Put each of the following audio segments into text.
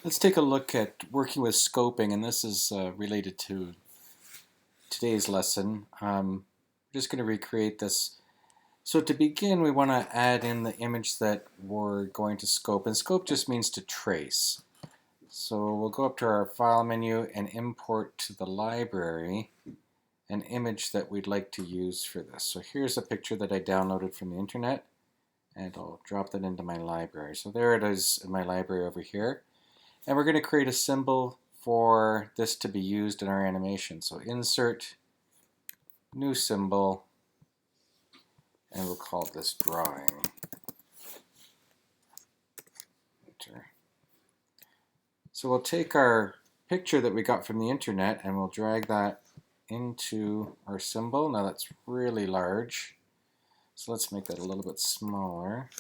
Let's take a look at working with scoping, and this is related to today's lesson. I'm just going to recreate this. So to begin, we want to add in the image that we're going to scope, and scope just means to trace. So we'll go up to our File menu and import to the library an image that we'd like to use for this. So here's a picture that I downloaded from the internet, and I'll drop that into my library. So there it is in my library over here. And we're going to create a symbol for this to be used in our animation. So insert, new symbol, and we'll call this drawing. Enter. So we'll take our picture that we got from the internet and we'll drag that into our symbol. Now that's really large. So let's make that a little bit smaller.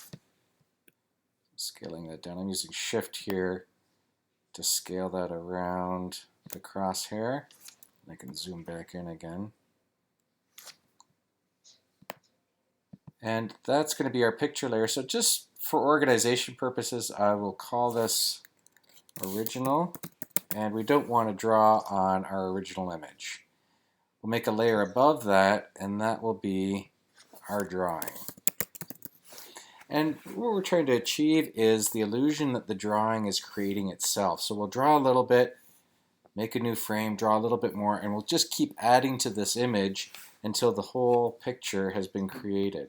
Scaling that down. I'm using Shift here to scale that around the crosshair. I can zoom back in again. And that's going to be our picture layer. So just for organization purposes, I will call this original. And we don't want to draw on our original image. We'll make a layer above that, and that will be our drawing. And what we're trying to achieve is the illusion that the drawing is creating itself. So we'll draw a little bit, make a new frame, draw a little bit more, and we'll just keep adding to this image until the whole picture has been created.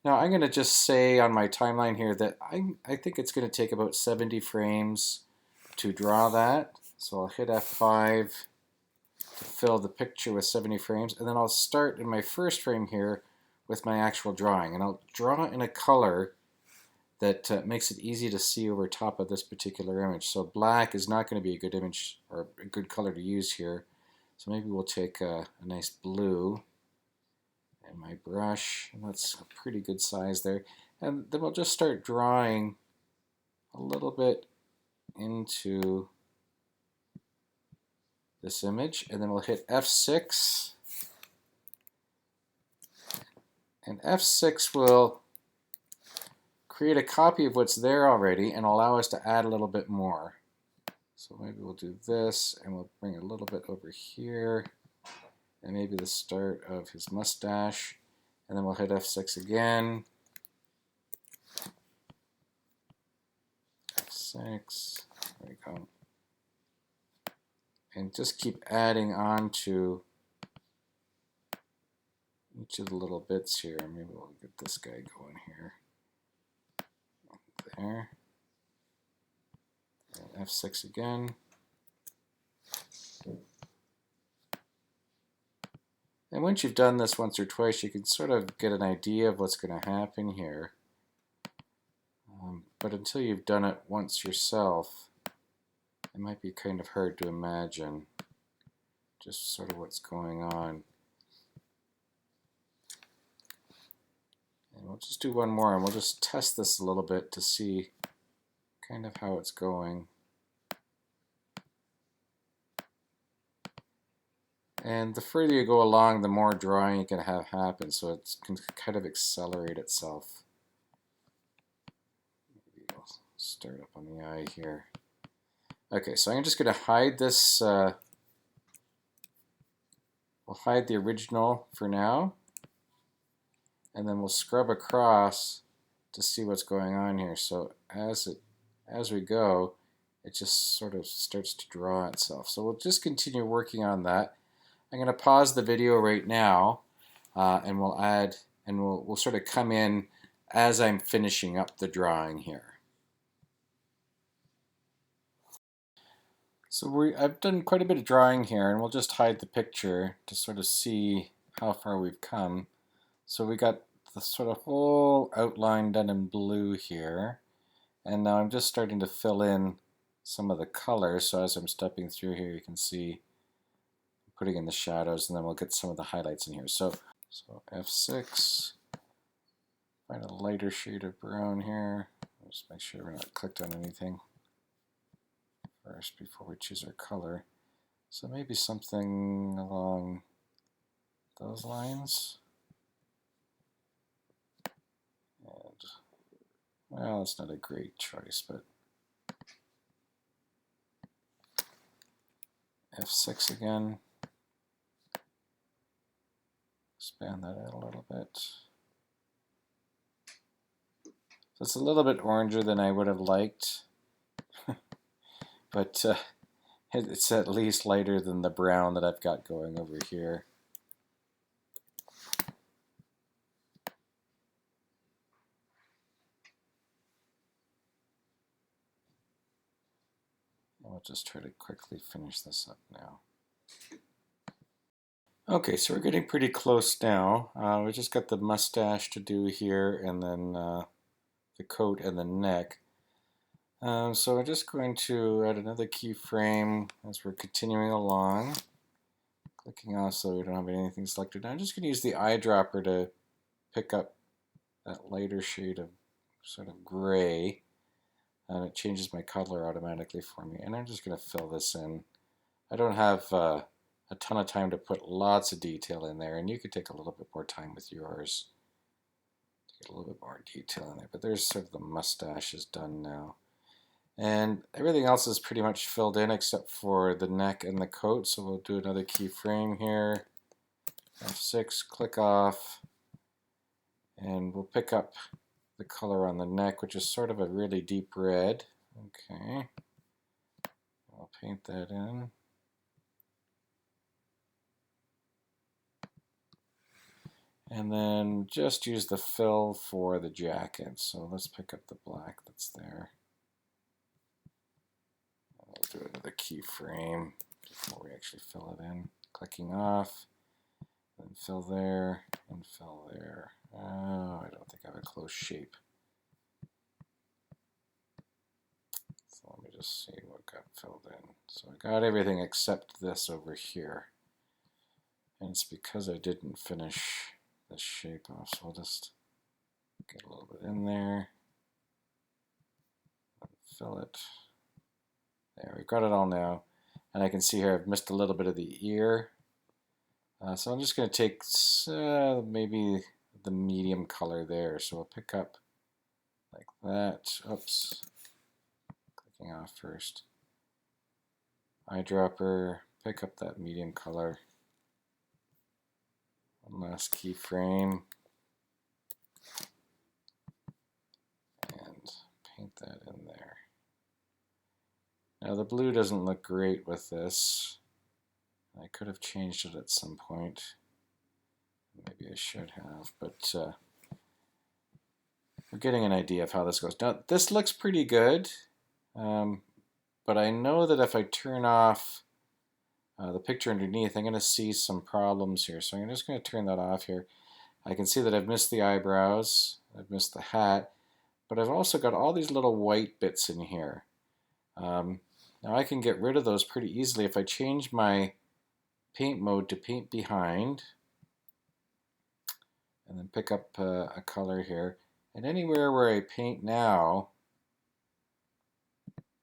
Now I'm going to just say on my timeline here that I think it's going to take about 70 frames to draw that. So I'll hit F5 to fill the picture with 70 frames, and then I'll start in my first frame here with my actual drawing. And I'll draw in a color that makes it easy to see over top of this particular image. So black is not going to be a good image or a good color to use here. So maybe we'll take a nice blue. And my brush, and that's a pretty good size there. And then we'll just start drawing a little bit into this image, and then we'll hit F6. And F6 will create a copy of what's there already and allow us to add a little bit more. So maybe we'll do this, and we'll bring it a little bit over here, and maybe the start of his mustache. And then we'll hit F6 again. F6, there we go. And just keep adding on to each of the little bits here. Maybe we'll get this guy going here. There. And F6 again. And once you've done this once or twice, you can sort of get an idea of what's going to happen here. But until you've done it once yourself, it might be kind of hard to imagine just sort of what's going on. And we'll just do one more, and we'll just test this a little bit to see kind of how it's going. And the further you go along, the more drawing you can have happen, so it can kind of accelerate itself. Maybe we'll start up on the eye here. Okay, so I'm just going to hide this. We'll hide the original for now, and then we'll scrub across to see what's going on here. So as we go, it just sort of starts to draw itself. So we'll just continue working on that. I'm going to pause the video right now, and we'll sort of come in as I'm finishing up the drawing here. So I've done quite a bit of drawing here, and we'll just hide the picture to sort of see how far we've come. So we got the sort of whole outline done in blue here, and now I'm just starting to fill in some of the colors. So as I'm stepping through here, you can see putting in the shadows, and then we'll get some of the highlights in here. So F6, find a lighter shade of brown here. Just make sure we're not clicked on anything first before we choose our color. So maybe something along those lines. And, well, it's not a great choice, but F6 again. Expand that out a little bit. So it's a little bit oranger than I would have liked, but it's at least lighter than the brown that I've got going over here. I'll just try to quickly finish this up now. Okay, so we're getting pretty close now. We just got the mustache to do here, and then the coat and the neck. So I'm just going to add another keyframe as we're continuing along. Clicking off so we don't have anything selected. Now I'm just going to use the eyedropper to pick up that lighter shade of sort of gray. And it changes my color automatically for me. And I'm just going to fill this in. I don't have a ton of time to put lots of detail in there, and you could take a little bit more time with yours to get a little bit more detail in there. But there's sort of the mustache is done now. And everything else is pretty much filled in except for the neck and the coat. So we'll do another keyframe here. F6, click off. And we'll pick up the color on the neck, which is sort of a really deep red. Okay. I'll paint that in. And then just use the fill for the jacket. So let's pick up the black that's there. We'll do another keyframe before we actually fill it in. Clicking off, then fill there, and fill there. Oh, I don't think I have a close shape. So let me just see what got filled in. So I got everything except this over here. And it's because I didn't finish this shape off. So I'll just get a little bit in there. Fill it. There, we've got it all now. And I can see here I've missed a little bit of the ear. So I'm just going to take maybe the medium color there. So I'll pick up like that. Oops. Clicking off first. Eyedropper. Pick up that medium color. One last keyframe. And paint that in there. Now the blue doesn't look great with this. I could have changed it at some point. Maybe I should have, but we're getting an idea of how this goes. Now this looks pretty good, but I know that if I turn off the picture underneath, I'm going to see some problems here. So I'm just going to turn that off here. I can see that I've missed the eyebrows, I've missed the hat, but I've also got all these little white bits in here. Now I can get rid of those pretty easily if I change my paint mode to paint behind, and then pick up a color here. And anywhere where I paint now,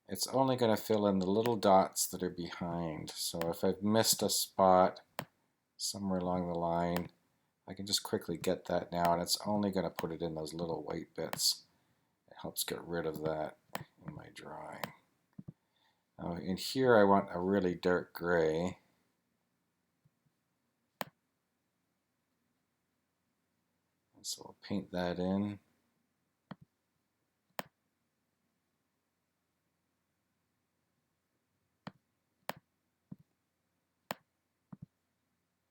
it's only going to fill in the little dots that are behind. So if I've missed a spot somewhere along the line, I can just quickly get that now, and it's only going to put it in those little white bits. It helps get rid of that in my drawing. Now in here I want a really dark gray. So we'll paint that in.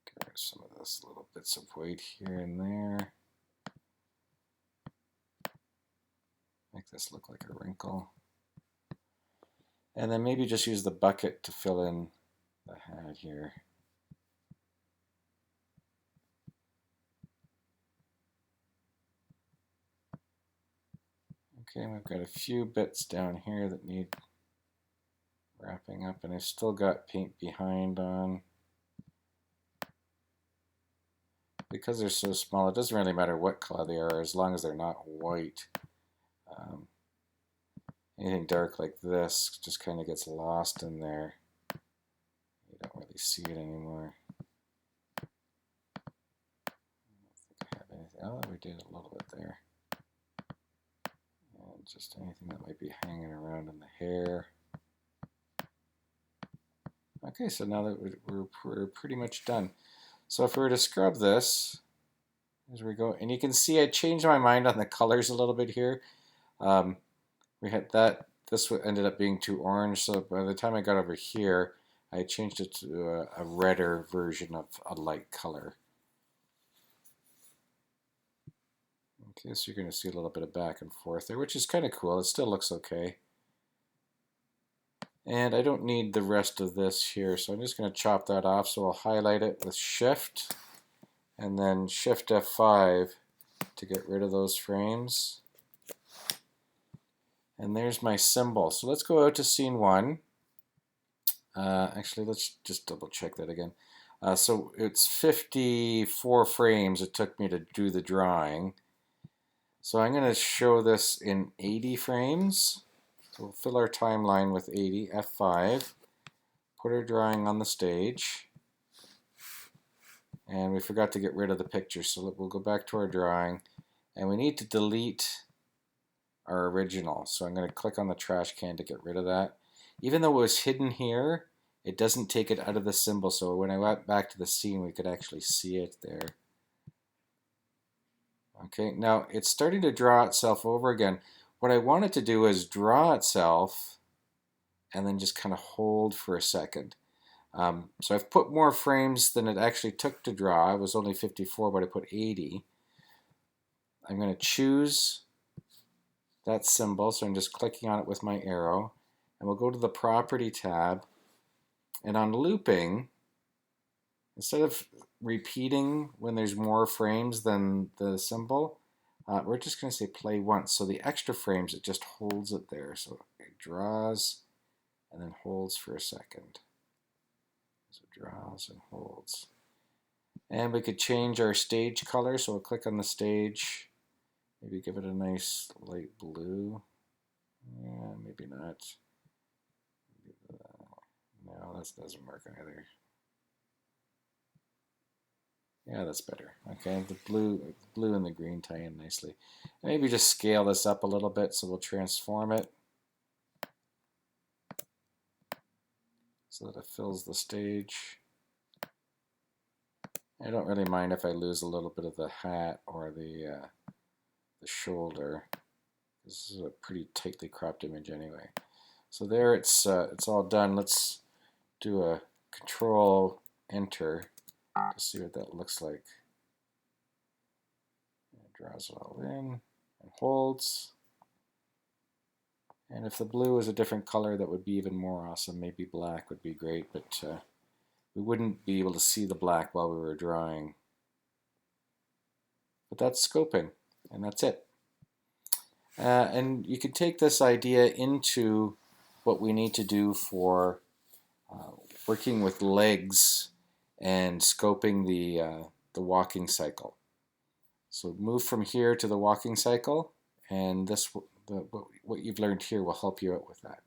Get rid of some of those little bits of white here and there. Make this look like a wrinkle. And then maybe just use the bucket to fill in the hat here. Okay, we've got a few bits down here that need wrapping up, and I've still got paint behind on. Because they're so small, it doesn't really matter what color they are as long as they're not white. Anything dark like this just kind of gets lost in there. You don't really see it anymore. I don't think I have anything. Oh, we did a little bit there. And just anything that might be hanging around in the hair. Okay, so now that we're pretty much done. So if we were to scrub this, as we go, and you can see I changed my mind on the colors a little bit here. We had that, this ended up being too orange, so by the time I got over here, I changed it to a redder version of a light color. Okay, so you're going to see a little bit of back and forth there, which is kind of cool. It still looks okay. And I don't need the rest of this here, so I'm just going to chop that off. So I'll highlight it with Shift, and then Shift F5 to get rid of those frames. And there's my symbol. So let's go out to scene 1. Actually, let's just double check that again. So it's 54 frames it took me to do the drawing. So I'm going to show this in 80 frames. So we'll fill our timeline with 80, F5, put our drawing on the stage. And we forgot to get rid of the picture, so we'll go back to our drawing. And we need to delete our original. So I'm going to click on the trash can to get rid of that. Even though it was hidden here, it doesn't take it out of the symbol. So when I went back to the scene, we could actually see it there. Okay, now it's starting to draw itself over again. What I wanted to do is draw itself and then just kind of hold for a second. So I've put more frames than it actually took to draw. It was only 54, but I put 80. I'm going to choose that symbol, so I'm just clicking on it with my arrow, and we'll go to the Property tab, and on looping, instead of repeating when there's more frames than the symbol, we're just going to say play once. So the extra frames, it just holds it there. So it draws and then holds for a second. So it draws and holds. And we could change our stage color. So we'll click on the stage. Maybe give it a nice light blue. Yeah, maybe not. No, that doesn't work either. Yeah, that's better. Okay, the blue and the green tie in nicely. Maybe just scale this up a little bit, so we'll transform it so that it fills the stage. I don't really mind if I lose a little bit of the hat or the shoulder. This is a pretty tightly cropped image anyway. So there, it's all done. Let's do a Control Enter to see what that looks like. It draws it all in and holds. And if the blue was a different color, that would be even more awesome. Maybe black would be great, but we wouldn't be able to see the black while we were drawing. But that's scoping, and that's it. And you can take this idea into what we need to do for working with legs and scoping the walking cycle. So move from here to the walking cycle, and what you've learned here will help you out with that.